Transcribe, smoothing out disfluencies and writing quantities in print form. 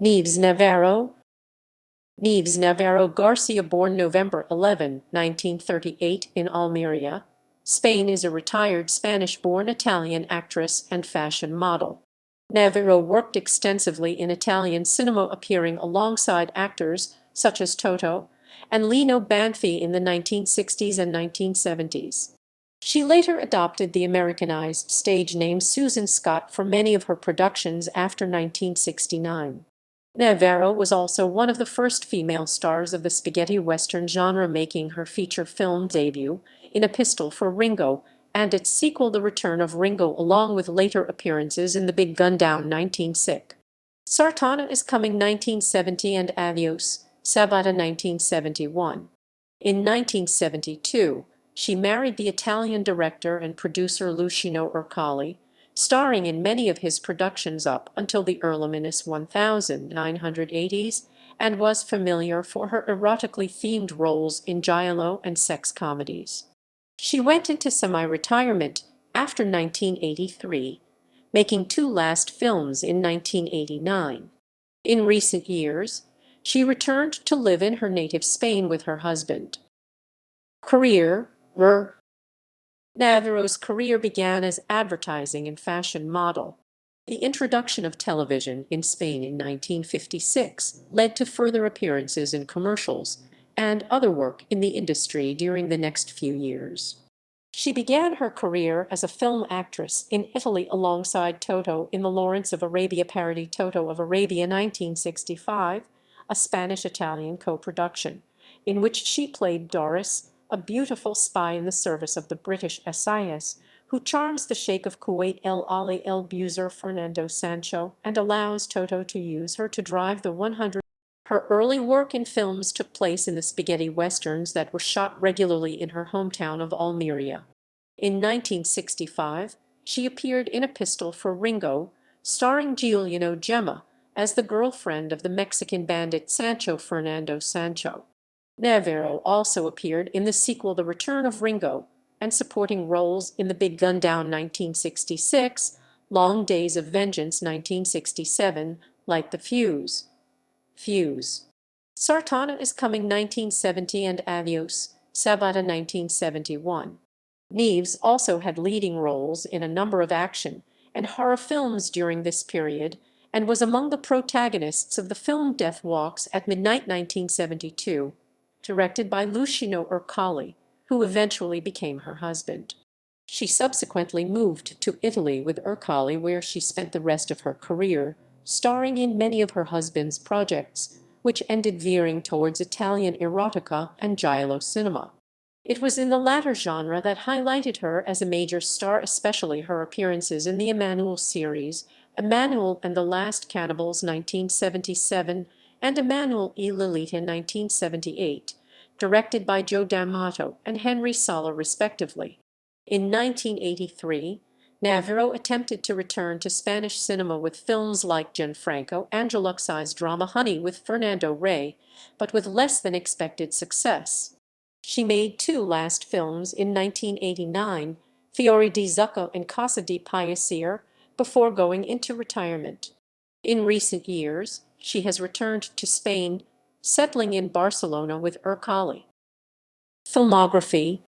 Nieves Navarro Nieves Navarro García, born November 11, 1938 in Almería, Spain, is a retired Spanish-born Italian actress and fashion model. Navarro worked extensively in Italian cinema, appearing alongside actors such as Totò and Lino Banfi in the 1960s and 1970s. She later adopted the Americanized stage name Susan Scott for many of her productions after 1969. Navarro was also one of the first female stars of the spaghetti western genre, making her feature film debut in A Pistol for Ringo and its sequel The Return of Ringo, along with later appearances in the Big Gundown 1960, Sartana Is Coming 1970, and Adiós, Sabata 1971. In 1972, she married the Italian director and producer Luciano Ercoli, starring in many of his productions up until the early 1980s, and was familiar for her erotically-themed roles in giallo and sex comedies. She went into semi-retirement after 1983, making two last films in 1989. In recent years, she returned to live in her native Spain with her husband. Career. Navarro's career began as advertising and fashion model. The introduction of television in Spain in 1956 led to further appearances in commercials and other work in the industry during the next few years. She began her career as a film actress in Italy alongside Toto in the Lawrence of Arabia parody Toto of Arabia 1965, a Spanish-Italian co-production, in which she played Doris, a beautiful spy in the service of the British SIS, who charms the Sheikh of Kuwait El Ali El Buzer Fernando Sancho and allows Toto to use her to drive the 100. Her early work in films took place in the spaghetti westerns that were shot regularly in her hometown of Almería. In 1965, she appeared in A Pistol for Ringo, starring Giuliano Gemma as the girlfriend of the Mexican bandit Sancho Fernando Sancho. Navarro also appeared in the sequel The Return of Ringo and supporting roles in The Big Gundown 1966, Long Days of Vengeance 1967, Light the Fuse. Sartana Is Coming 1970, and Adiós, Sabata 1971. Nieves also had leading roles in a number of action and horror films during this period and was among the protagonists of the film Death Walks at Midnight 1972, directed by Luciano Ercoli, who eventually became her husband. She subsequently moved to Italy with Ercoli, where she spent the rest of her career, starring in many of her husband's projects, which ended veering towards Italian erotica and giallo cinema. It was in the latter genre that highlighted her as a major star, especially her appearances in the Emmanuel series, Emmanuel and the Last Cannibals 1977, and Emmanuel y Lolita 1978, directed by Joe D'Amato and Henry Sala respectively. In 1983, Navarro attempted to return to Spanish cinema with films like Gianfranco Angelucci's drama Honey with Fernando Rey, but with less than expected success. She made two last films in 1989, Fiori di Zucco and Casa di Paesier, before going into retirement. In recent years, she has returned to Spain, settling in Barcelona with Ercoli. Filmography.